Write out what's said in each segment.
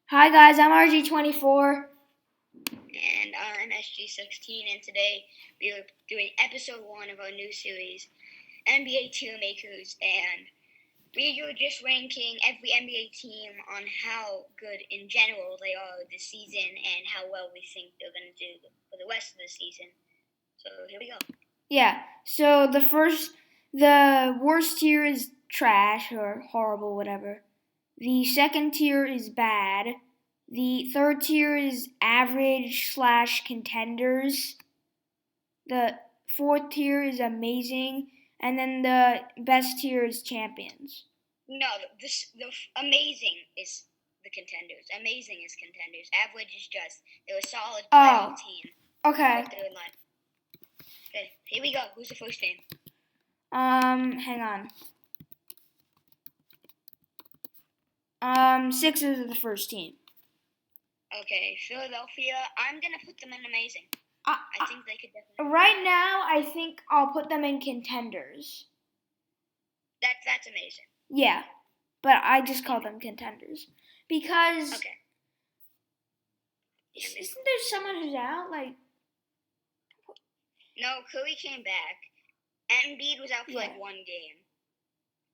Hi guys, I'm RG24. And I'm SG16, and today we are doing episode 1 of our new series, NBA Tier Makers, and we are just ranking every NBA team on how good in general they are this season and how well we think they're going to do for the rest of the season. So here we go. Yeah, so the worst tier is trash or horrible, whatever. The second tier is bad. The third tier is average/contenders. The fourth tier is amazing. And then the best tier is champions. No, the amazing is the contenders. Amazing is contenders. Average is just they're a solid playoff team. Okay. But they're not. Okay, here we go. Who's the first team? Hang on. Sixers are the first team. Okay, Philadelphia. I'm gonna put them in amazing. I think they could definitely. Right now, I think I'll put them in contenders. That's amazing. Yeah, but I just call them contenders because. Okay. Isn't there someone who's out? No, Curry came back. Embiid was out for like one game.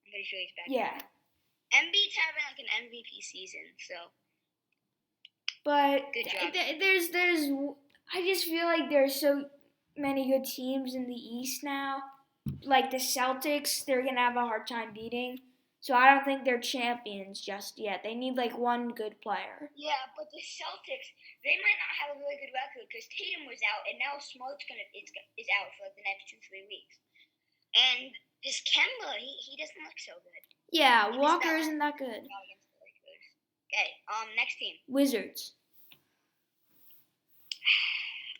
I'm pretty sure he's back. Yeah. Now. Embiid's having like an MVP season, so. But good job. There's. I just feel like there's so many good teams in the East now. Like the Celtics, they're gonna have a hard time beating. So I don't think they're champions just yet. They need like one good player. Yeah, but the Celtics, they might not have a really good record because Tatum was out, and now Smart's is out for like the next 2-3 weeks. And this Kemba, he doesn't look so good. Yeah, Walker isn't that good. Okay, next team. Wizards.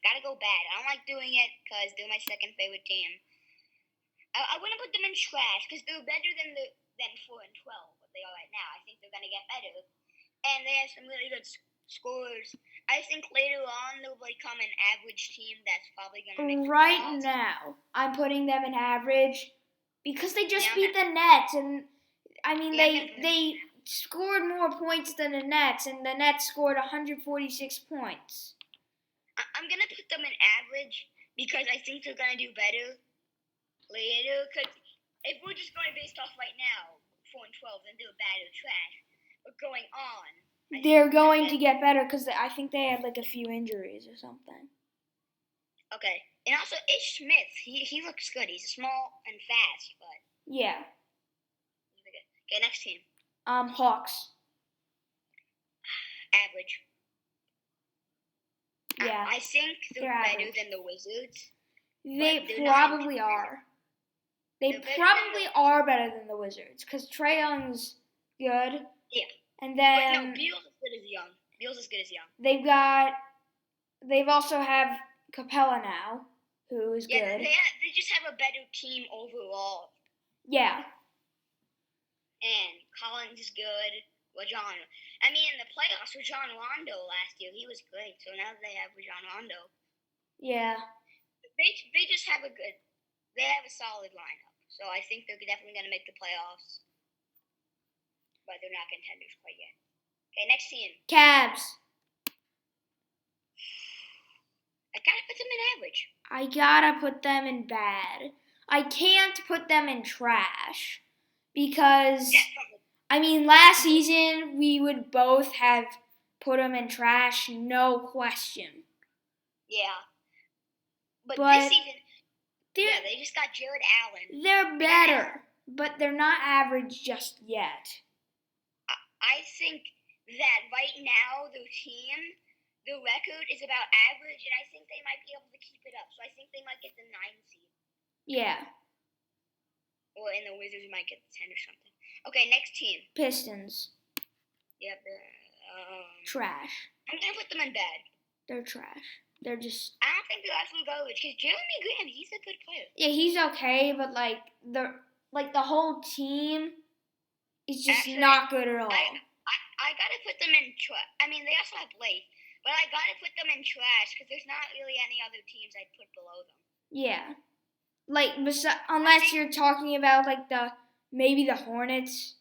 Gotta go bad. I don't like doing it because they're my second favorite team. I wouldn't put them in trash because they're better than 4 and 12, what they are right now. I think they're gonna get better, and they have some really good scorers. I think later on they'll become an average team that's probably gonna make the right playoffs. Now, I'm putting them in average because they just beat the Nets, and I mean they scored more points than the Nets, and the Nets scored 146 points. I'm gonna put them in average because I think they're gonna do better later. Because if we're just going based off right now, 4 and 12, then they're bad or trash. But going on, they're going to get better because I think they had like a few injuries or something. Okay, and also Ish Smith, he looks good. He's small and fast, but yeah. Okay, next team. Hawks. Average. Yeah. I think they're better than the Wizards. They probably are. They probably are better than the Wizards because Trae Young's good. Yeah. And then. But no, Beal's as good as Young. Beal's as good as Young. They've also have Capella now, who is good. They just have a better team overall. Yeah. And Collins is good. Rajon. I mean, in the playoffs, Rajon Rondo last year, he was great. So now they have Rajon Rondo. Yeah. They just have they have a solid lineup. So I think they're definitely going to make the playoffs. But they're not contenders quite yet. Okay, next team. Cavs. I gotta put them in average. I gotta put them in bad. I can't put them in trash because, I mean, last season we would both have put them in trash, no question. Yeah. But this season, they just got Jared Allen. They're better, but they're not average just yet. I think that right now their record is about average, and I think they might be able to keep it up. So I think they might get the 9 seed. Yeah. Or in the Wizards might get the 10 or something. Okay, next team. Pistons. Yep. Trash. I'm gonna put them in bad. They're trash. They're just. I don't think they're absolute garbage because Jeremy Graham, he's a good player. Yeah, he's okay, but the whole team is just not good at all. I gotta put them in trash. I mean, they also have Blake, but I gotta put them in trash because there's not really any other teams I'd put below them. Yeah, unless you're talking about maybe the Hornets,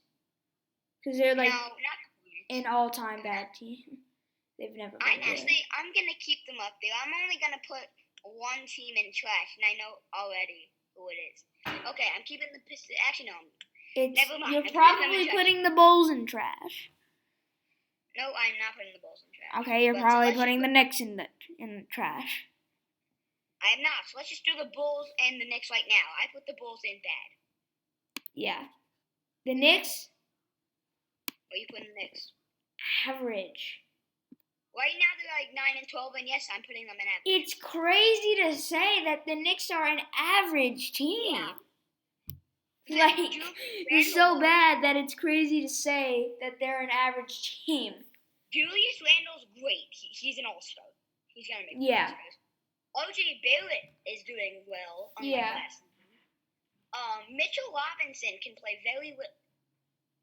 because they're like. No, not the Hornets. an all-time bad team. They've never been good. I'm gonna keep them up there. I'm only gonna put one team in trash, and I know already who it is. Okay, I'm keeping the Pistons. Actually, no. Never mind. You're probably putting the Bulls in trash. No, I'm not putting the Bulls in trash. Okay, you're probably putting the Knicks in the trash. I am not. So let's just do the Bulls and the Knicks right now. I put the Bulls in bad. Yeah. The Knicks? What are you putting the Knicks? Average. Right now they're like 9 and 12, and yes, I'm putting them in average. It's crazy to say that the Knicks are an average team. Yeah. Like, you're so bad that it's crazy to say that they're an average team. Julius Randle's great. He's an all-star. He's going to make all-stars. RJ Barrett is doing well. Last season. Mitchell Robinson can play very well.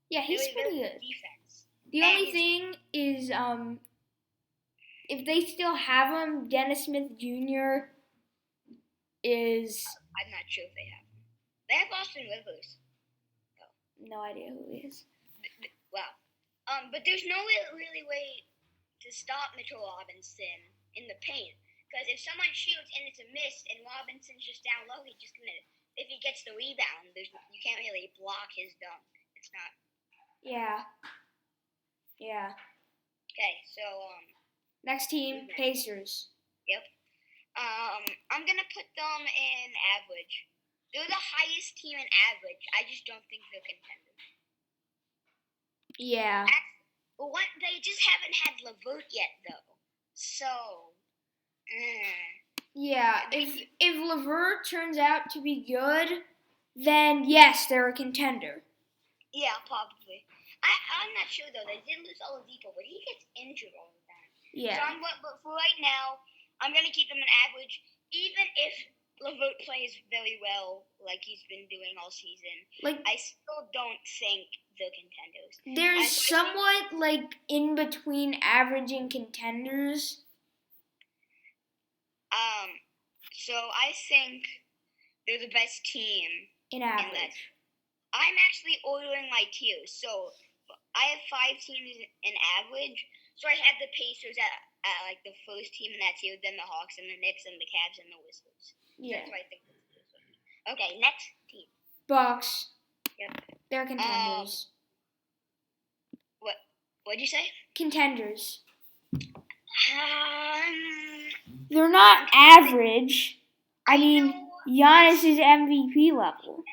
Yeah, he's pretty good. Defense. The only thing is, if they still have him, Dennis Smith Jr. is... I'm not sure if they have him. They have Austin Rivers. Oh. No idea who he is. Wow. But there's no really way to stop Mitchell Robinson in the paint. Because if someone shoots and it's a miss and Robinson's just down low, he's just going to... If he gets the rebound, you can't really block his dunk. It's not... Yeah. Okay, so, next team, Pacers. Yep. I'm going to put them in average. They're the highest team in average. I just don't think they're contenders. Yeah. They just haven't had LeVert yet, though. So, yeah, if LeVert turns out to be good, then yes, they're a contender. Yeah, probably. I'm not sure, though. They did lose Oladipo, but he gets injured all the time. Yeah. So but for right now, I'm going to keep them in average, even if LeVert plays very well, like he's been doing all season. I still don't think they're contenders. They're somewhat in between average and contenders. So I think they're the best team in average. I'm actually ordering my tiers. So I have 5 teams in average. So I have the Pacers at the first team in that tier, then the Hawks and the Knicks and the Cavs and the Wizards. Yeah. That's what I think. Okay, next team. Bucks. Yep. They're contenders. What'd you say? Contenders. They're not average. I mean, Giannis is MVP level.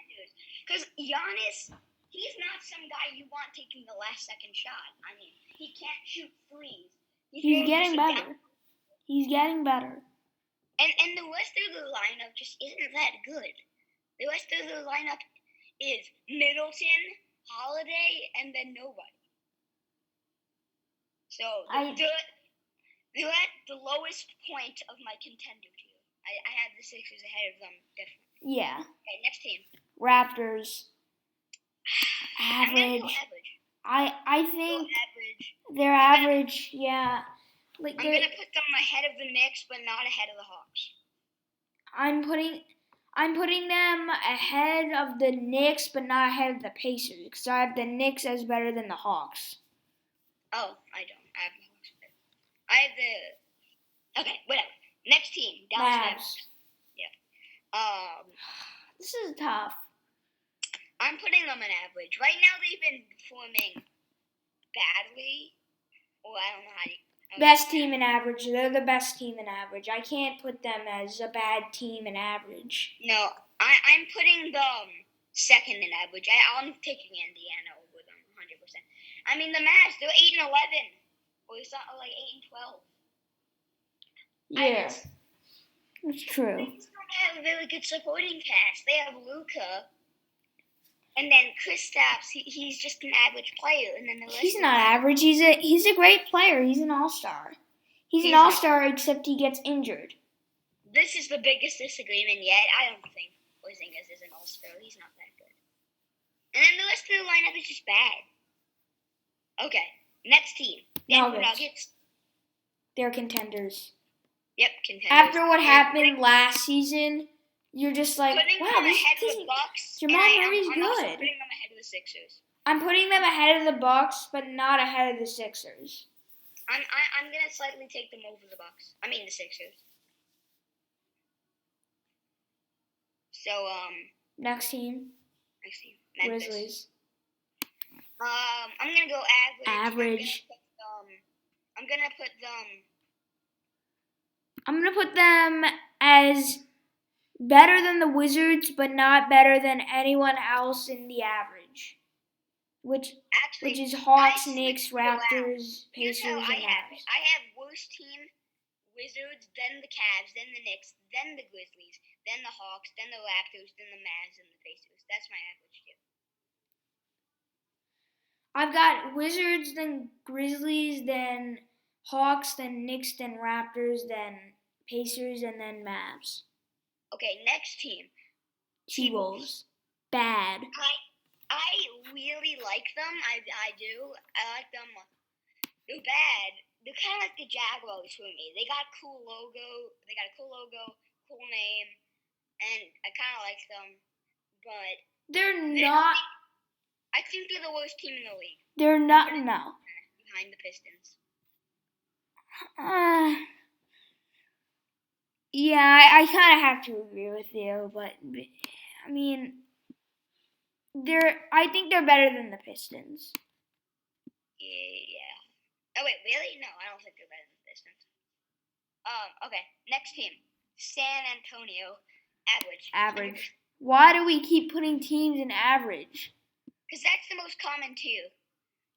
Because Giannis, he's not some guy you want taking the last second shot. I mean, he can't shoot threes. He's getting better. He's getting better. And the rest of the lineup just isn't that good. The rest of the lineup is Middleton, Holiday, and then nobody. So they're at the lowest point of my contender tier. I have the Sixers ahead of them, definitely. Yeah. Okay, next team. Raptors. Average. I'm gonna go average. I think average. They're average, yeah. I'm gonna put them ahead of the Knicks, but not ahead of the Hawks. I'm putting them ahead of the Knicks, but not ahead of the Pacers, because I have the Knicks as better than the Hawks. Oh, I don't. I have the Hawks better. I have the... Okay, whatever. Next team. Dallas Mavericks. Yeah. This is tough. I'm putting them in average. Right now, they've been performing badly. Or I don't know how to... Best team in average. They're the best team in average. I can't put them as a bad team in average. No, I'm putting them second in average. I'm taking Indiana over them 100%. I mean, the Mavs, they're 8 and 11. Or it's not like 8 and 12. Yeah, that's true. They don't have a very good supporting cast. They have Luka. And then Kristaps, he's just an average player, and then the rest. He's not average. He's a great player. He's an all-star. He's an all-star, except he gets injured. This is the biggest disagreement yet. I don't think Porzingis is an all-star. He's not that good. And then the rest of the lineup is just bad. Okay, next team. Denver Nuggets. They're contenders. Yep, contenders. After what happened last season. You're just like, wow, this Jamal Murray's good. I'm also putting them ahead of the Sixers. I'm putting them ahead of the Bucks, but not ahead of the Sixers. I'm gonna slightly take them over the Bucks. I mean the Sixers. So Next team, next team, Memphis. Grizzlies. I'm gonna go average. I'm gonna put them as better than the Wizards, but not better than anyone else in the average. Which is Hawks, Knicks, Raptors, Pacers, and Mavs. I have worst team, Wizards, then the Cavs, then the Knicks, then the Grizzlies, then the Hawks, then the Raptors, then the Mavs, and the Pacers. That's my average too. I've got Wizards, then Grizzlies, then Hawks, then Knicks, then Raptors, then Pacers, and then Mavs. Okay, next team. T-Wolves. Bad. I really like them. I do. I like them. They're bad. They're kind of like the Jaguars for me. They got a cool logo. Cool name, and I kind of like them. But they're not. I think they're the worst team in the league. They're not. No. Behind the Pistons. Yeah, I kind of have to agree with you, but I mean, I think they're better than the Pistons. Yeah. Oh wait, really? No, I don't think they're better than the Pistons. Okay, next team, San Antonio, average. Why do we keep putting teams in average? Because that's the most common too.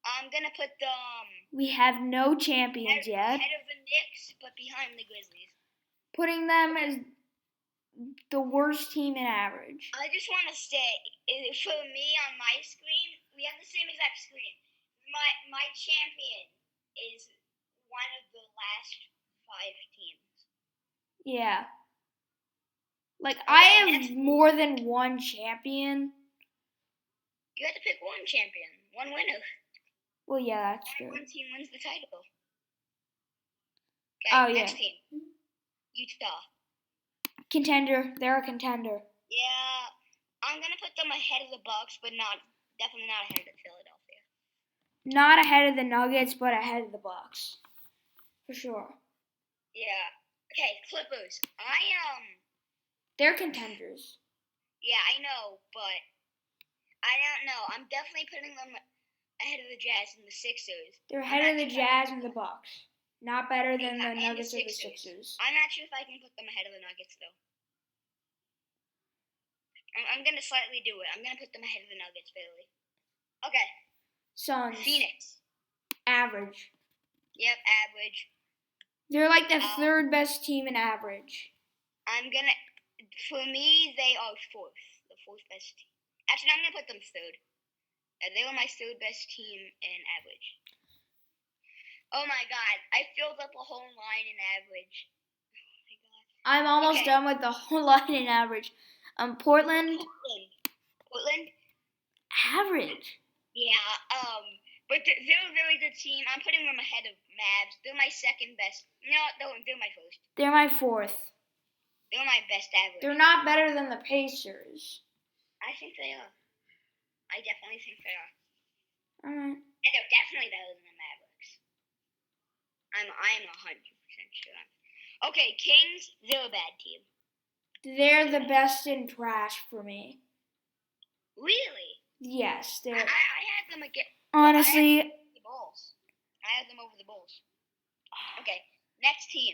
I'm gonna put them. We have no champions yet. Ahead of the Knicks, but behind the Grizzlies. Putting them as the worst team in average. I just want to say, for me on my screen, we have the same exact screen. My champion is one of the last 5 teams. Yeah. Like, I have more than one champion. You have to pick one champion, one winner. Well, yeah, that's true. One team wins the title. Okay, next team. Utah. Contender. They're a contender. Yeah. I'm going to put them ahead of the Bucks, but definitely not ahead of Philadelphia. Not ahead of the Nuggets, but ahead of the Bucks. For sure. Yeah. Okay, Clippers. They're contenders. Yeah, I know, but I don't know. I'm definitely putting them ahead of the Jazz and the Sixers. They're ahead of the Jazz and the Bucks. Not better than the Nuggets or the Sixers. I'm not sure if I can put them ahead of the Nuggets, though. I'm going to slightly do it. I'm going to put them ahead of the Nuggets, Bailey. Okay. Suns. Phoenix. Average. Yep, average. They're like the third best team in average. For me, they are fourth. The fourth best team. Actually, I'm going to put them third. They were my third best team in average. Oh my god, I filled up a whole line in average. Oh my god. I'm almost done with the whole line in average. Portland. Average. Yeah, but they're a very good team. I'm putting them ahead of Mavs. They're my second best. No, they're my first. They're my fourth. They're my best average. They're not better than the Pacers. I think they are. I definitely think they are. Alright. And they're definitely better than the Mavericks. I'm 100% sure. Okay, Kings, they're a bad team. They're the best in trash for me. Really? Yes, they're. I had them again. Honestly. I had them over the Bulls. Okay, next team.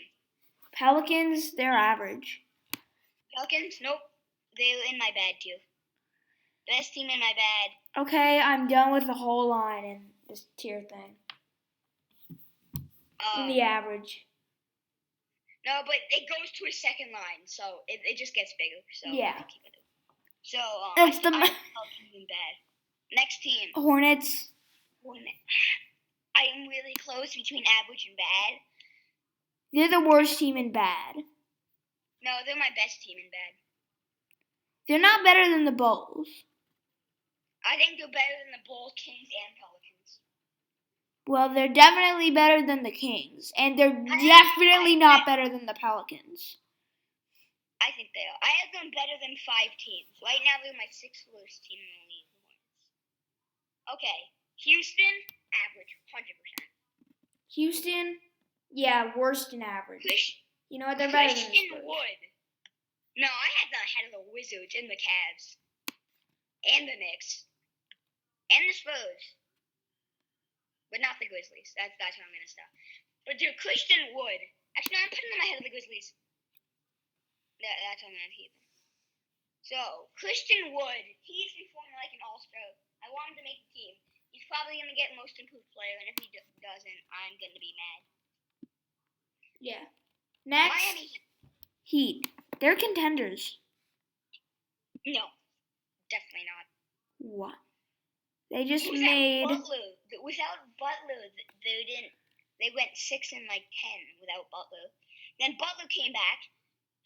Pelicans, they're average. Pelicans, nope. They're in my bad too. Best team in my bad. Okay, I'm done with the whole line in this tier thing. In the average. No, but it goes to a second line, so it just gets bigger. So yeah. So that's the Pelicans bad. Next team. Hornets. I am really close between average and bad. They're the worst team in bad. No, they're my best team in bad. They're not better than the Bulls. I think they're better than the Bulls, Kings, and Pelicans. Well, they're definitely better than the Kings. And they're definitely not better than the Pelicans. I think they are. I have them better than 5 teams. Right now, they're my 6th worst team in the league. Okay, Houston, average, 100%. Houston, yeah, worse than average. You know what? They're better than the Christian Spurs. Wood. No, I had the head of the Wizards and the Cavs. And the Knicks. And the Spurs. But not the Grizzlies. That's where I'm going to stop. But dude, Christian Wood. Actually, no, I'm putting them ahead of the Grizzlies. That's how I'm going to keep them. So, Christian Wood, he's performing like an all-star. I want him to make the team. He's probably going to get most improved player, and if he doesn't, I'm going to be mad. Yeah. Next, Miami Heat. They're contenders. No, definitely not. What? They just Without made. Butler, they went 6 and 10 without Butler. Then Butler came back.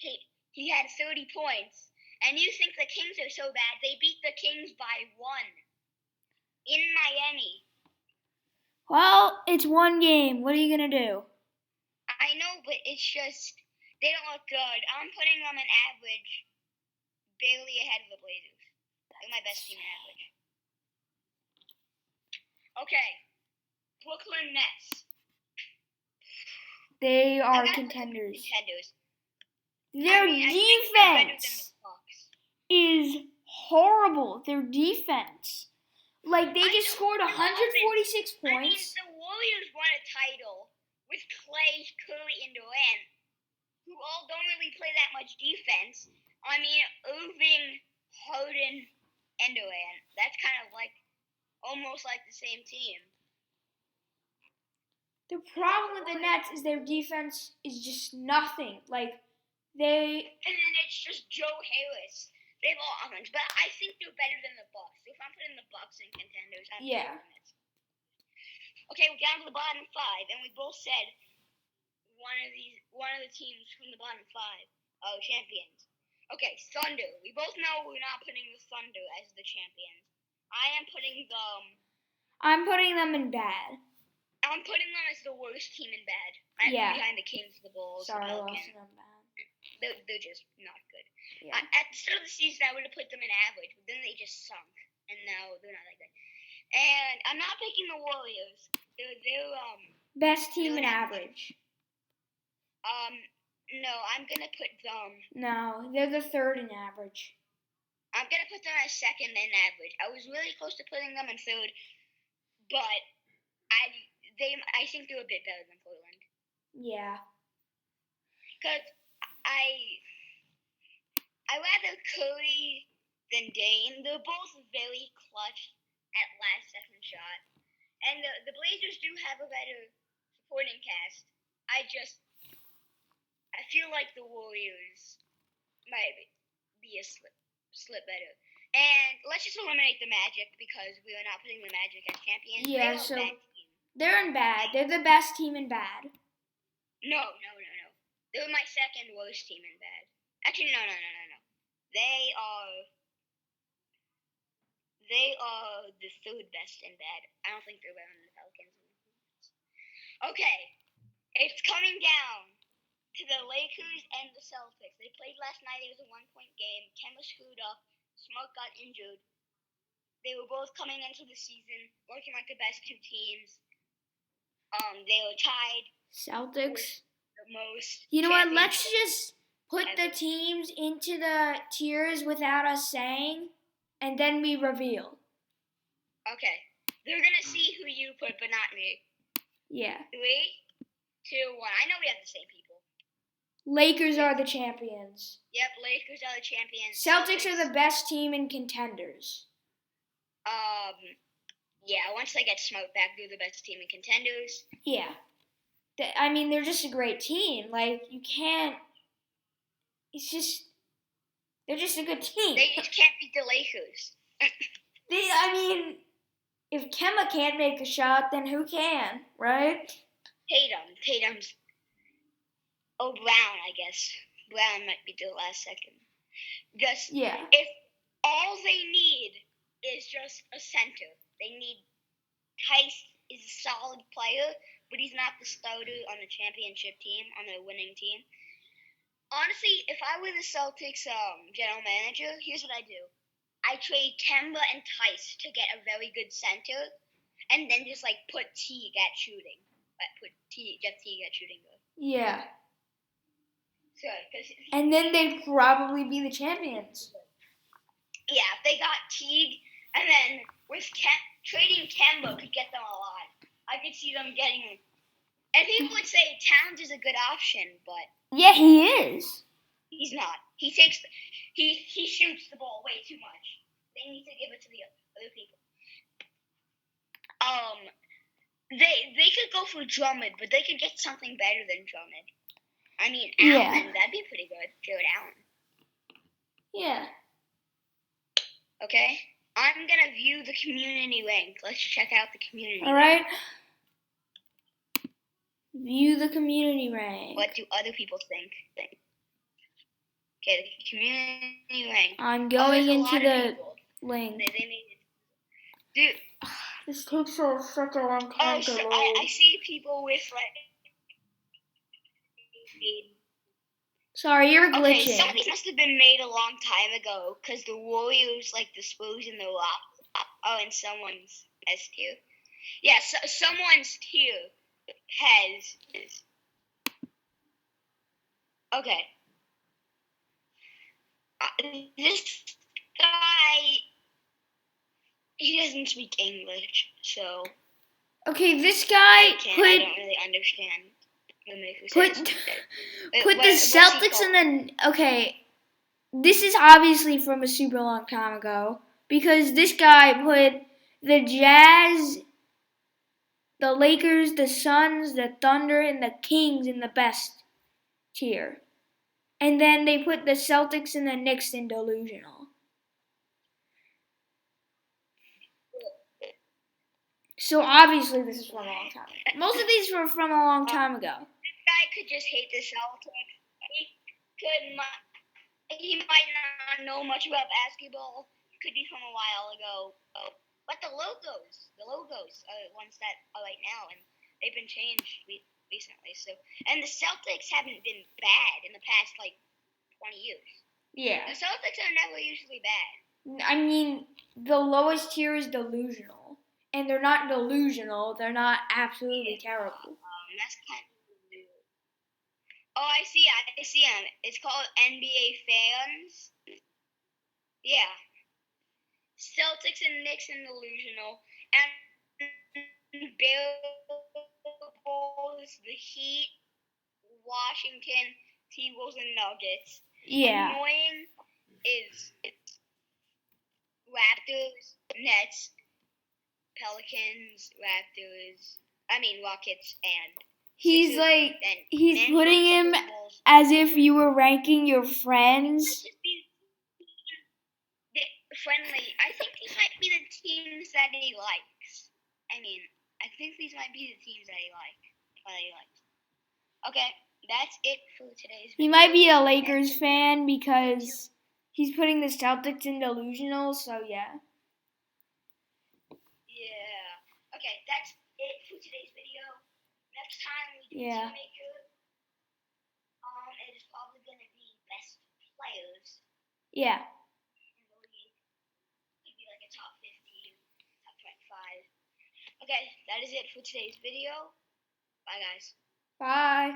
He had 30 points. And you think the Kings are so bad? They beat the Kings by 1 in Miami. Well, it's one game. What are you gonna do? I know, but it's just they don't look good. I'm putting them in average, barely ahead of the Blazers. They're my best team in average. Okay, Brooklyn Nets. They are contenders. Their defense is horrible. Their defense. Like, they just scored 146 points. I mean, the Warriors won a title with Clay, Curry, and Durant, who all don't really play that much defense. I mean, Irving, Harden, and Durant. That's kind of like, almost like the same team. The problem with the Nets is their defense is just nothing. Like, they... And then it's just Joe Harris. They have all offense, but I think they're better than the Bucks. If I'm putting the Bucks in contenders, I'm putting the Nets. Okay, we're down to the bottom 5, and we both said one of the teams from the bottom 5 are champions. Okay, Thunder. We both know we're not putting the Thunder as the champions. I am putting them. I'm putting them in bad. I'm putting them as the worst team in bad. I'm behind the Kings, the Bulls, Sorry, the Pelicans. Pelicans. They're just not good. Yeah. At the start of the season, I would have put them in average, but then they just sunk, and now they're not that good. And I'm not picking the Warriors. They're best team in average. No, I'm gonna put them. No, they're the 3rd in average. I'm gonna put them as 2nd in average. I was really close to putting them in 3rd, but I think they're a bit better than Portland. Yeah. Because I rather Curry than Dame. They're both very clutch at last-second shot. And the Blazers do have a better supporting cast. I feel like the Warriors might be a slip better. And let's just eliminate the Magic because we are not putting the Magic as champions. Yeah, so they're in bad. They're the best team in bad. No. They're my 2nd worst team in bad. Actually, no. They are the 3rd best in bad. I don't think they're better than the Pelicans. Okay, it's coming down to the Lakers and the Celtics. They played last night. It was a 1-point game. Kemba screwed up. Smart got injured. They were both coming into the season working like the best 2 teams. They were tied. Celtics. The most. You know what? Let's just put the teams into the tiers without us saying, and then we reveal. Okay. They're gonna see who you put, but not me. Yeah. 3, 2, 1. I know we have the same people. Lakers are the champions. Yep, Lakers are the champions. Celtics are the best team in contenders. Yeah, once they get Smart back, they're the best team in contenders. Yeah. I mean, they're just a great team. Like, you can't... It's just... They're just a good team. They just can't beat the Lakers. I mean, if Kemba can't make a shot, then who can, right? Tatum's... Oh, Brown, I guess. Brown might be the last second. If all they need is just a center, they need... Tice is a solid player, but he's not the starter on the championship team, on the winning team. Honestly, if I were the Celtics general manager, here's what I do. I trade Kemba and Tice to get a very good center, and then just like put Teague at shooting. Get Teague at shooting guard. Yeah. So, and then they'd probably be the champions. Yeah, if they got Teague, and then with trading Kemba could get them a lot. I could see them getting. And people would say Towns is a good option, but yeah, he is. He's not. He shoots the ball way too much. They need to give it to the other people. They could go for Drummond, but they could get something better than Drummond. I mean, Allen, that'd be pretty good. Jared Allen. Yeah. Okay. I'm gonna view the community rank. Let's check out the community. All right. View the community rank. What do other people think? Okay, the community rank. I'm going into the link. They made it. Dude, this takes such a long time to load. I see people with like. Sorry, you're glitching. Okay, some of these must have been made a long time ago because the Warriors like disposing the rock. Oh, and someone's S tier. Yeah, so someone's tier has. Okay. This guy, he doesn't speak English, so. Okay, this guy I don't really understand. Put the Celtics in the. Okay, this is obviously from a super long time ago because this guy put the Jazz, the Lakers, the Suns, the Thunder, and the Kings in the best tier. And then they put the Celtics and the Knicks in delusional. So obviously this is from a long time ago. Most of these were from a long time ago. This guy could just hate the Celtics. He might not know much about basketball. It could be from a while ago. But the logos are the ones that are right now, and they've been changed recently. So, and the Celtics haven't been bad in the past 20 years. Yeah. The Celtics are never usually bad. I mean, the lowest tier is delusional, and they're not delusional. They're not absolutely terrible. That's kind of weird. Oh, I see them. It's called NBA Fans. Yeah. Celtics and Knicks in delusional, and Bulls, the Heat, Washington, T-Wolves, and Nuggets. Yeah. Annoying is Raptors, Nets, Pelicans, Rockets, and he's Sixers, like and he's then putting him Bulls. as if you were ranking your friends. Friendly. I think these might be the teams that he likes. I think these might be the teams that he likes. Okay, that's it for today's video. He might be a Lakers fan because he's putting the Celtics in delusional, so yeah. Yeah. Okay, that's it for today's video. Next time we do Yeah. Teammaker, it is probably going to be best players. Yeah. Top 15, top 25. Okay, that is it for today's video. Bye, guys. Bye.